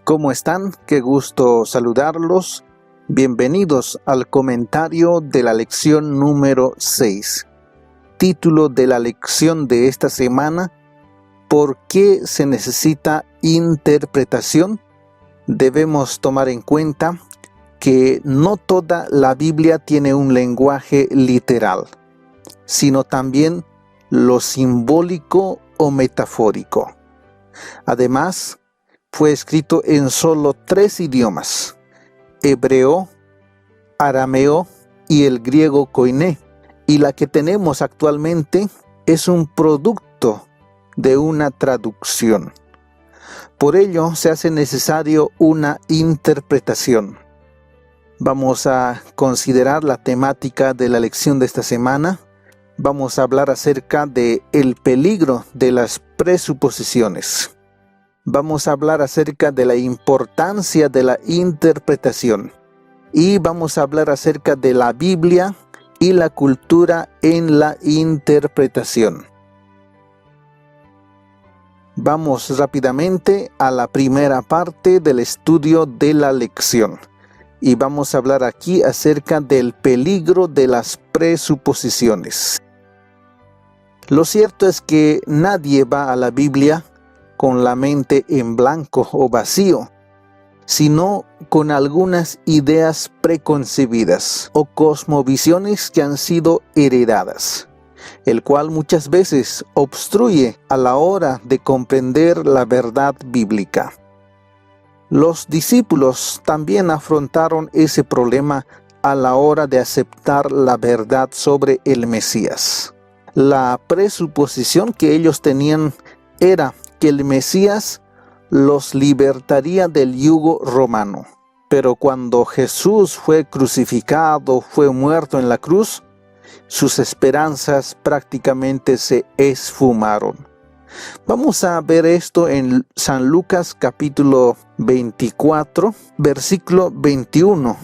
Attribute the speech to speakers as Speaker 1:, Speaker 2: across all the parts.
Speaker 1: ¿Cómo están? Qué gusto saludarlos. Bienvenidos al comentario de la lección número 6. Título de la lección de esta semana: ¿por qué se necesita interpretación? Debemos tomar en cuenta que no toda la Biblia tiene un lenguaje literal, sino también lo simbólico o metafórico. Además, fue escrito en solo 3 idiomas: hebreo, arameo y el griego koiné, y la que tenemos actualmente es un producto de una traducción. Por ello se hace necesario una interpretación. Vamos a considerar la temática de la lección de esta semana. Vamos a hablar acerca de el peligro de las presuposiciones. Vamos a hablar acerca de la importancia de la interpretación. Y vamos a hablar acerca de la Biblia y la cultura en la interpretación. Vamos rápidamente a la primera parte del estudio de la lección. Y vamos a hablar aquí acerca del peligro de las presuposiciones. Lo cierto es que nadie va a la Biblia con la mente en blanco o vacío, sino con algunas ideas preconcebidas o cosmovisiones que han sido heredadas, el cual muchas veces obstruye a la hora de comprender la verdad bíblica. Los discípulos también afrontaron ese problema a la hora de aceptar la verdad sobre el Mesías. La presuposición que ellos tenían era que el Mesías los libertaría del yugo romano. Pero cuando Jesús fue crucificado, fue muerto en la cruz, sus esperanzas prácticamente se esfumaron. Vamos a ver esto en San Lucas capítulo 24, versículo 21.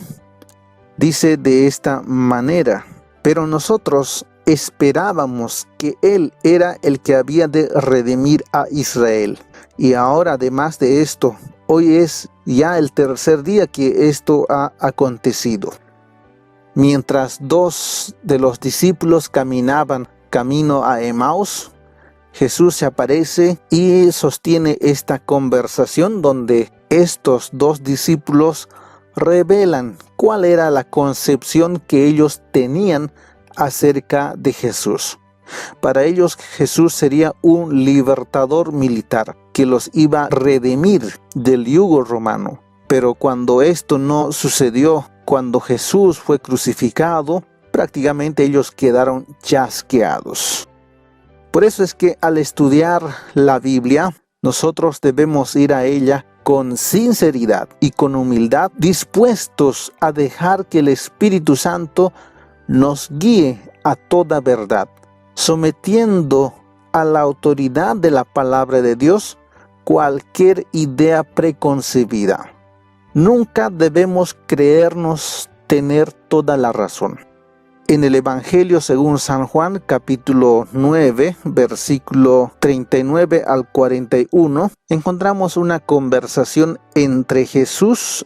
Speaker 1: Dice de esta manera: pero nosotros esperábamos que Él era el que había de redimir a Israel. Y ahora, además de esto, hoy es ya el tercer día que esto ha acontecido. Mientras 2 de los discípulos caminaban camino a Emaús, Jesús se aparece y sostiene esta conversación donde estos 2 discípulos revelan cuál era la concepción que ellos tenían acerca de Jesús. Para ellos Jesús sería un libertador militar que los iba a redimir del yugo romano. Pero cuando esto no sucedió, cuando Jesús fue crucificado, prácticamente ellos quedaron chasqueados. Por eso es que al estudiar la Biblia, nosotros debemos ir a ella con sinceridad y con humildad, dispuestos a dejar que el Espíritu Santo nos guíe a toda verdad, sometiendo a la autoridad de la palabra de Dios cualquier idea preconcebida. Nunca debemos creernos tener toda la razón. En el Evangelio según San Juan, capítulo 9, versículo 39 al 41, encontramos una conversación entre Jesús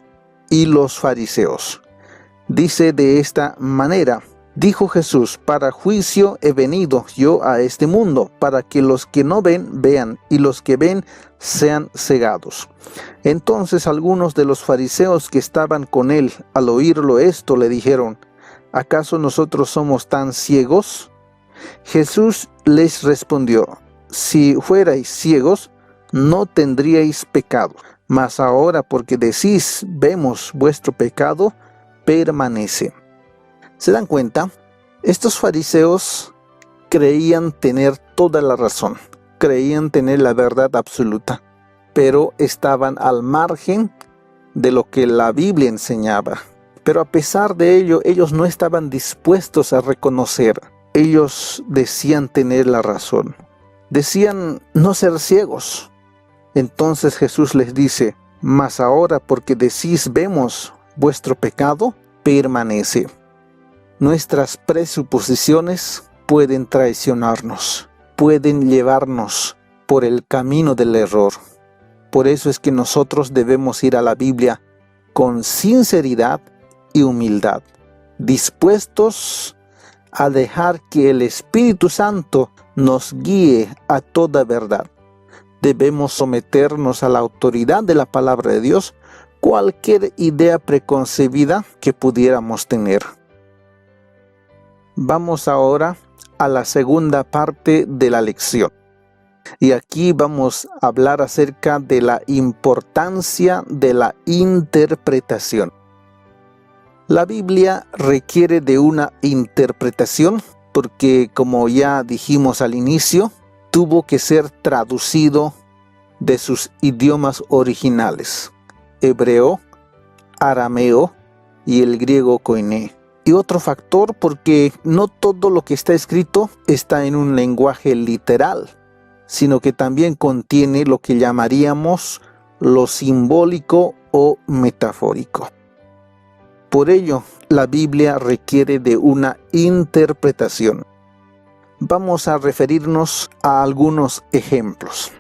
Speaker 1: y los fariseos. Dice de esta manera: dijo Jesús, para juicio he venido yo a este mundo, para que los que no ven, vean, y los que ven, sean cegados. Entonces algunos de los fariseos que estaban con él, al oírlo esto, le dijeron: ¿acaso nosotros somos tan ciegos? Jesús les respondió: si fuerais ciegos, no tendríais pecado, mas ahora porque decís, vemos, vuestro pecado permanece. ¿Se dan cuenta? Estos fariseos creían tener toda la razón, creían tener la verdad absoluta, pero estaban al margen de lo que la Biblia enseñaba. Pero a pesar de ello, ellos no estaban dispuestos a reconocer. Ellos decían tener la razón. Decían no ser ciegos. Entonces Jesús les dice: mas ahora porque decís, vemos, vuestro pecado permanece. Nuestras presuposiciones pueden traicionarnos, pueden llevarnos por el camino del error. Por eso es que nosotros debemos ir a la Biblia con sinceridad y humildad, dispuestos a dejar que el Espíritu Santo nos guíe a toda verdad. Debemos someternos a la autoridad de la palabra de Dios, cualquier idea preconcebida que pudiéramos tener. Vamos ahora a la segunda parte de la lección. Y aquí vamos a hablar acerca de la importancia de la interpretación. La Biblia requiere de una interpretación porque, como ya dijimos al inicio, tuvo que ser traducido de sus idiomas originales: hebreo, arameo y el griego koiné. Y otro factor, porque no todo lo que está escrito está en un lenguaje literal, sino que también contiene lo que llamaríamos lo simbólico o metafórico. Por ello, la Biblia requiere de una interpretación. Vamos a referirnos a algunos ejemplos.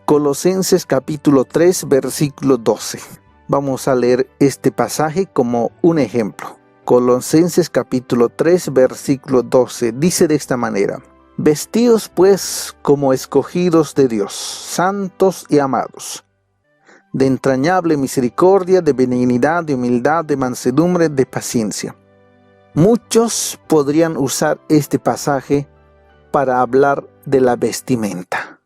Speaker 1: Colosenses capítulo 3, versículo 12. Vamos a leer este pasaje como un ejemplo. Colosenses capítulo 3, versículo 12. Dice de esta manera: Vestíos pues como escogidos de Dios, santos y amados, de entrañable misericordia, de benignidad, de humildad, de mansedumbre, de paciencia. Muchos podrían usar este pasaje para hablar de la vestimenta.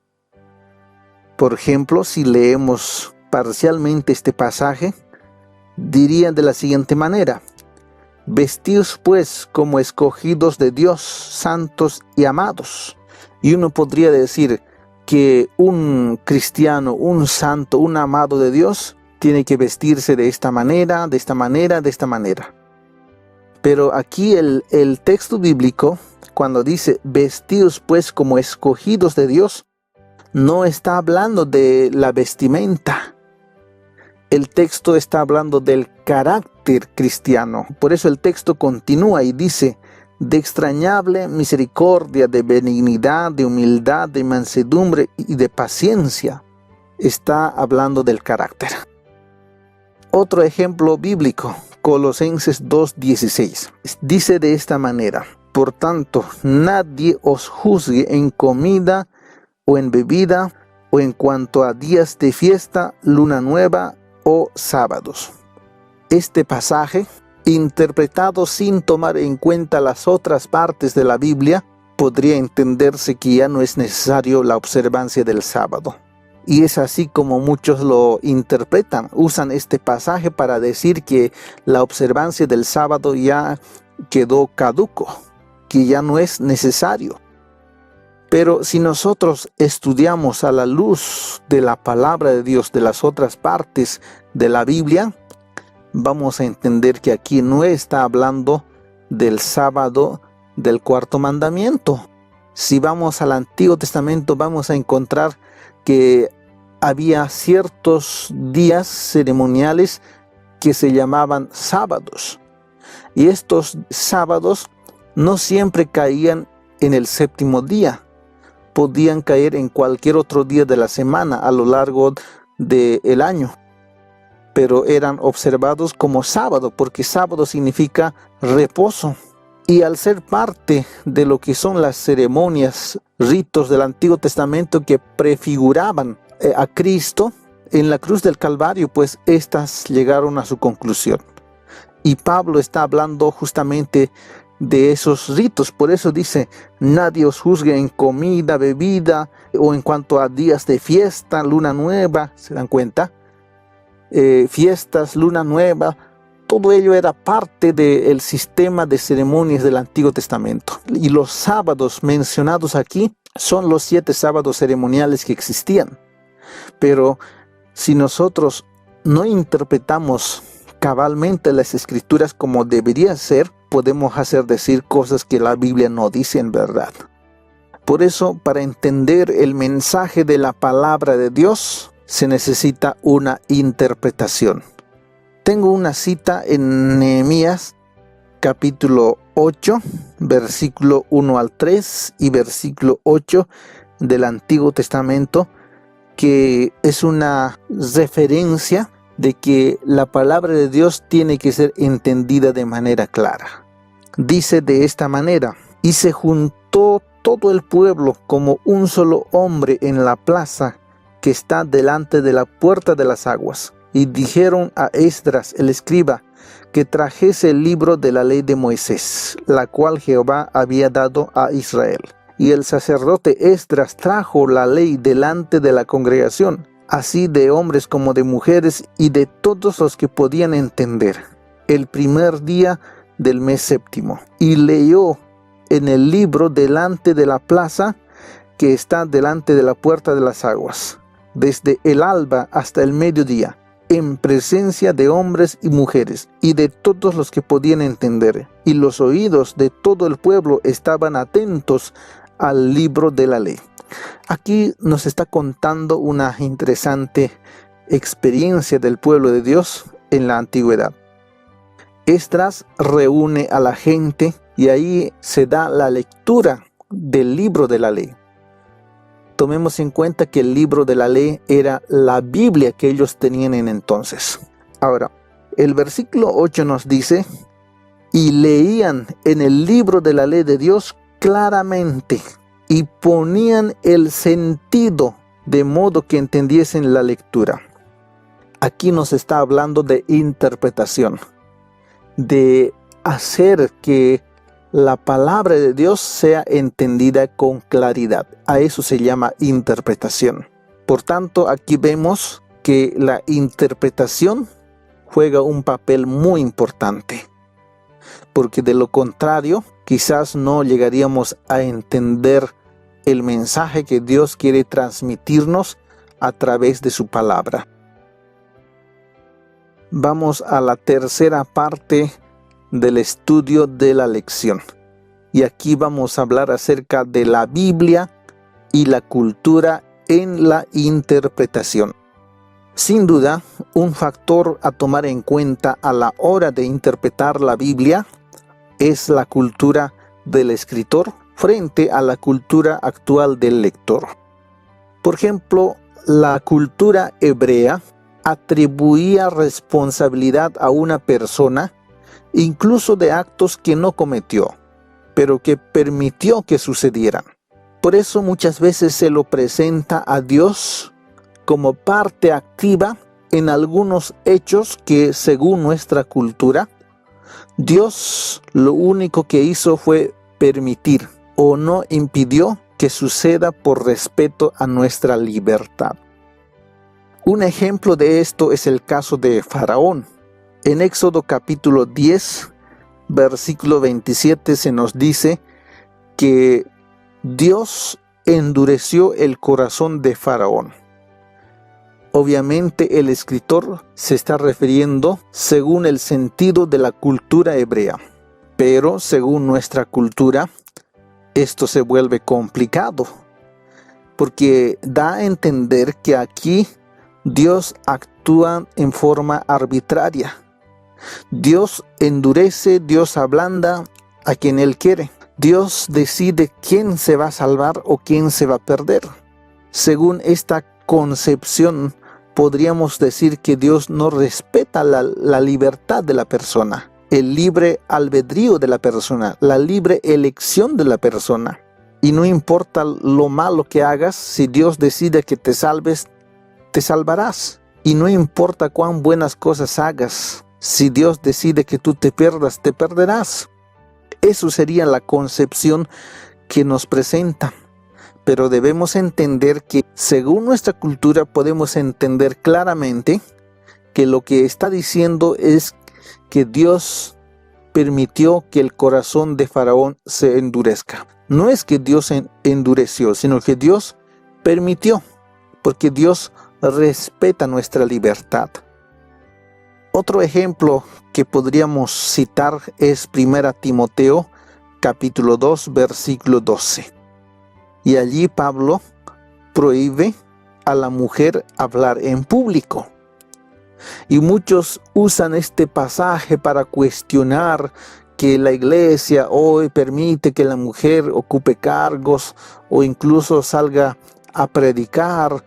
Speaker 1: Por ejemplo, si leemos parcialmente este pasaje, diría de la siguiente manera: Vestíos pues como escogidos de Dios, santos y amados. Y uno podría decir que un cristiano, un santo, un amado de Dios, tiene que vestirse de esta manera, de esta manera, de esta manera. Pero aquí el texto bíblico, cuando dice vestíos pues como escogidos de Dios, no está hablando de la vestimenta. El texto está hablando del carácter cristiano. Por eso el texto continúa y dice: de extrañable misericordia, de benignidad, de humildad, de mansedumbre y de paciencia. Está hablando del carácter. Otro ejemplo bíblico, Colosenses 2:16. Dice de esta manera: Por tanto, nadie os juzgue en comida o en bebida, o en cuanto a días de fiesta, luna nueva o sábados. Este pasaje, interpretado sin tomar en cuenta las otras partes de la Biblia, podría entenderse que ya no es necesario la observancia del sábado. Y es así como muchos lo interpretan. Usan este pasaje para decir que la observancia del sábado ya quedó caduco, que ya no es necesario. Pero si nosotros estudiamos a la luz de la palabra de Dios, de las otras partes de la Biblia, vamos a entender que aquí no está hablando del sábado del cuarto mandamiento. Si vamos al Antiguo Testamento, vamos a encontrar que había ciertos días ceremoniales que se llamaban sábados. Y estos sábados no siempre caían en el séptimo día. Podían caer en cualquier otro día de la semana a lo largo del año. Pero eran observados como sábado, porque sábado significa reposo. Y al ser parte de lo que son las ceremonias, ritos del Antiguo Testamento que prefiguraban a Cristo en la cruz del Calvario, pues estas llegaron a su conclusión. Y Pablo está hablando justamente de esos ritos. Por eso dice: nadie os juzgue en comida, bebida, o en cuanto a días de fiesta, luna nueva. ¿Se dan cuenta? Fiestas, luna nueva, todo ello era parte del sistema de ceremonias del Antiguo Testamento. Y los sábados mencionados aquí son los 7 sábados ceremoniales que existían. Pero si nosotros no interpretamos cabalmente las Escrituras como debería ser, podemos hacer decir cosas que la Biblia no dice en verdad. Por eso, para entender el mensaje de la palabra de Dios, se necesita una interpretación. Tengo una cita en Nehemías capítulo 8, versículo 1 al 3 y versículo 8 del Antiguo Testamento, que es una referencia de que la palabra de Dios tiene que ser entendida de manera clara. Dice de esta manera: y se juntó todo el pueblo como un solo hombre en la plaza que está delante de la puerta de las aguas, y dijeron a Esdras el escriba que trajese el libro de la ley de Moisés, la cual Jehová había dado a Israel. Y el sacerdote Esdras trajo la ley delante de la congregación, así de hombres como de mujeres y de todos los que podían entender, el primer día del mes séptimo, y leyó en el libro delante de la plaza que está delante de la puerta de las aguas, desde el alba hasta el mediodía, en presencia de hombres y mujeres, y de todos los que podían entender, y los oídos de todo el pueblo estaban atentos al libro de la ley. Aquí nos está contando una interesante experiencia del pueblo de Dios en la antigüedad. Esdras reúne a la gente y ahí se da la lectura del libro de la ley. Tomemos en cuenta que el libro de la ley era la Biblia que ellos tenían en entonces. Ahora, el versículo 8 nos dice: y leían en el libro de la ley de Dios claramente, y ponían el sentido de modo que entendiesen la lectura. Aquí nos está hablando de interpretación, de hacer que la palabra de Dios sea entendida con claridad. A eso se llama interpretación. Por tanto, aquí vemos que la interpretación juega un papel muy importante, porque de lo contrario, quizás no llegaríamos a entender el mensaje que Dios quiere transmitirnos a través de su palabra. Vamos a la tercera parte del estudio de la lección. Y aquí vamos a hablar acerca de la Biblia y la cultura en la interpretación. Sin duda, un factor a tomar en cuenta a la hora de interpretar la Biblia es la cultura del escritor frente a la cultura actual del lector. Por ejemplo, la cultura hebrea atribuía responsabilidad a una persona, incluso de actos que no cometió, pero que permitió que sucedieran. Por eso muchas veces se lo presenta a Dios como parte activa en algunos hechos que, según nuestra cultura, Dios lo único que hizo fue permitir o no impidió que suceda por respeto a nuestra libertad. Un ejemplo de esto es el caso de Faraón. En Éxodo capítulo 10, versículo 27 se nos dice que Dios endureció el corazón de Faraón. Obviamente el escritor se está refiriendo según el sentido de la cultura hebrea, pero según nuestra cultura esto se vuelve complicado, porque da a entender que aquí Dios actúa en forma arbitraria. Dios endurece, Dios ablanda a quien Él quiere. Dios decide quién se va a salvar o quién se va a perder. Según esta concepción, podríamos decir que Dios no respeta la libertad de la persona, el libre albedrío de la persona, la libre elección de la persona. Y no importa lo malo que hagas, si Dios decide que te salves, te salvarás. Y no importa cuán buenas cosas hagas, si Dios decide que tú te pierdas, te perderás. Eso sería la concepción que nos presenta. Pero debemos entender que, según nuestra cultura, podemos entender claramente que lo que está diciendo es que Dios permitió que el corazón de Faraón se endurezca. No es que Dios endureció, sino que Dios permitió, porque Dios respeta nuestra libertad. Otro ejemplo que podríamos citar es 1 Timoteo capítulo 2 versículo 12. Y allí Pablo prohíbe a la mujer hablar en público. Y muchos usan este pasaje para cuestionar que la iglesia hoy permite que la mujer ocupe cargos o incluso salga a predicar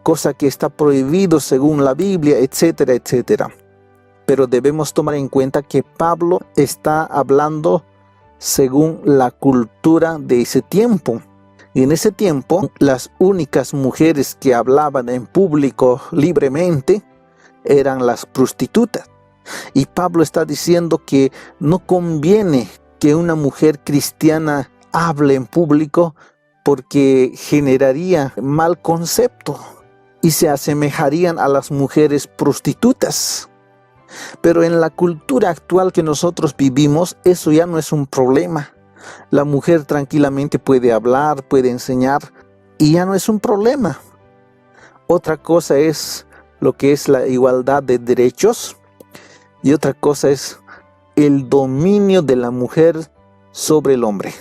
Speaker 1: cosa que está prohibido según la Biblia, etcétera, etcétera. Pero debemos tomar en cuenta que Pablo está hablando según la cultura de ese tiempo. Y en ese tiempo, las únicas mujeres que hablaban en público libremente eran las prostitutas. Y Pablo está diciendo que no conviene que una mujer cristiana hable en público porque generaría mal concepto y se asemejarían a las mujeres prostitutas. Pero en la cultura actual que nosotros vivimos, eso ya no es un problema. La mujer tranquilamente puede hablar, puede enseñar y ya no es un problema. Otra cosa es lo que es la igualdad de derechos y otra cosa es el dominio de la mujer sobre el hombre.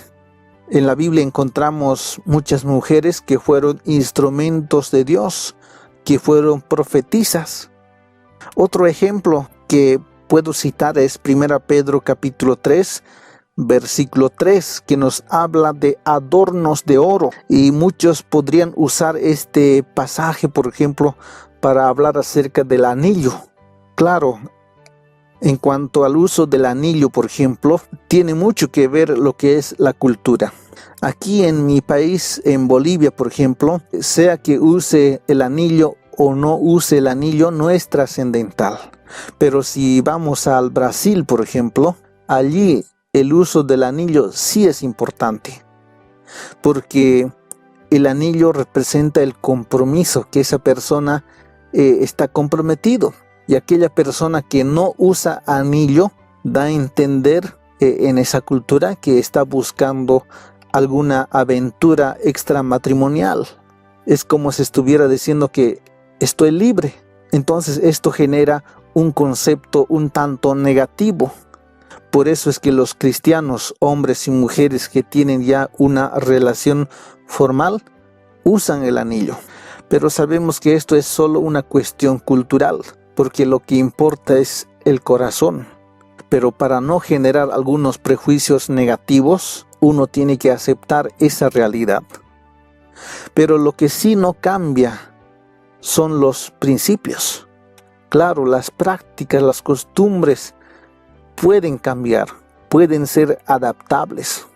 Speaker 1: En la Biblia encontramos muchas mujeres que fueron instrumentos de Dios, que fueron profetisas. Otro ejemplo que puedo citar es 1 Pedro capítulo 3, versículo 3, que nos habla de adornos de oro. Y muchos podrían usar este pasaje, por ejemplo, para hablar acerca del anillo. Claro, en cuanto al uso del anillo, por ejemplo, tiene mucho que ver lo que es la cultura. Aquí en mi país, en Bolivia, por ejemplo, sea que use el anillo o no use el anillo, no es trascendental. Pero si vamos al Brasil, por ejemplo, allí el uso del anillo sí es importante, porque el anillo representa el compromiso que esa persona está comprometido. Y aquella persona que no usa anillo da a entender en esa cultura que está buscando alguna aventura extramatrimonial. Es como si estuviera diciendo que estoy libre. Entonces esto genera un concepto un tanto negativo. Por eso es que los cristianos, hombres y mujeres que tienen ya una relación formal, usan el anillo. Pero sabemos que esto es solo una cuestión cultural, porque lo que importa es el corazón. Pero para no generar algunos prejuicios negativos, uno tiene que aceptar esa realidad. Pero lo que sí no cambia son los principios. Claro, las prácticas, las costumbres pueden cambiar, pueden ser adaptables,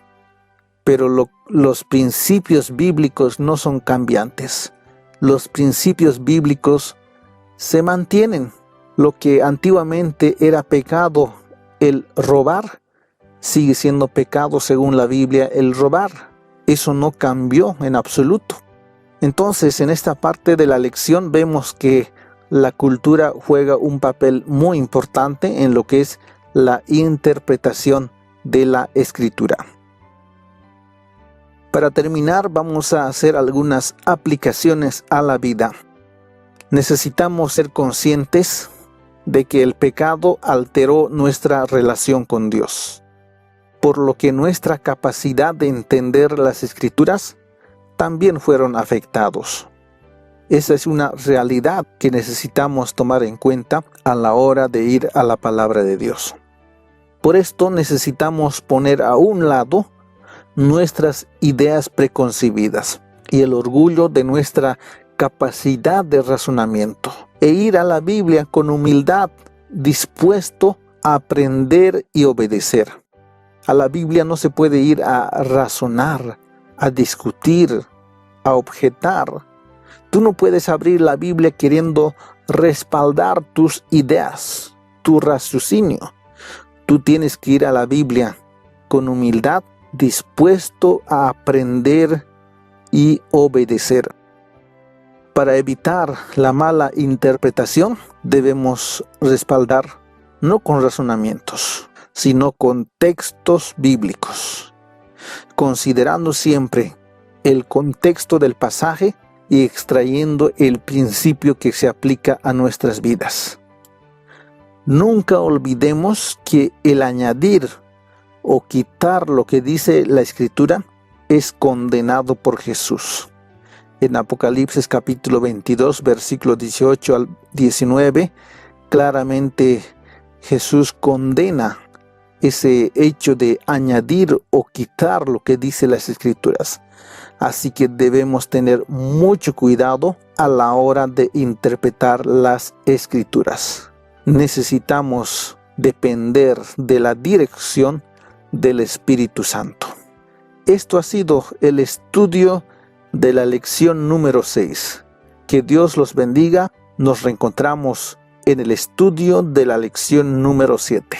Speaker 1: pero los principios bíblicos no son cambiantes. Los principios bíblicos se mantienen. Lo que antiguamente era pecado, el robar, sigue siendo pecado según la Biblia el robar. Eso no cambió en absoluto. Entonces, en esta parte de la lección vemos que la cultura juega un papel muy importante en lo que es la interpretación de la Escritura. Para terminar, vamos a hacer algunas aplicaciones a la vida. Necesitamos ser conscientes de que el pecado alteró nuestra relación con Dios, por lo que nuestra capacidad de entender las Escrituras también fueron afectados. Esa es una realidad que necesitamos tomar en cuenta a la hora de ir a la palabra de Dios. Por esto necesitamos poner a un lado nuestras ideas preconcebidas y el orgullo de nuestra capacidad de razonamiento e ir a la Biblia con humildad, dispuesto a aprender y obedecer. A la Biblia no se puede ir a razonar, a discutir, a objetar. Tú no puedes abrir la Biblia queriendo respaldar tus ideas, tu raciocinio. Tú tienes que ir a la Biblia con humildad, dispuesto a aprender y obedecer. Para evitar la mala interpretación, debemos respaldar no con razonamientos, sino con textos bíblicos, considerando siempre el contexto del pasaje y extrayendo el principio que se aplica a nuestras vidas. Nunca olvidemos que el añadir o quitar lo que dice la Escritura es condenado por Jesús. En Apocalipsis capítulo 22, versículo 18 al 19, claramente Jesús condena ese hecho de añadir o quitar lo que dice las Escrituras. Así que debemos tener mucho cuidado a la hora de interpretar las Escrituras. Necesitamos depender de la dirección del Espíritu Santo. Esto ha sido el estudio de la lección número 6. Que Dios los bendiga. Nos reencontramos en el estudio de la lección número 7.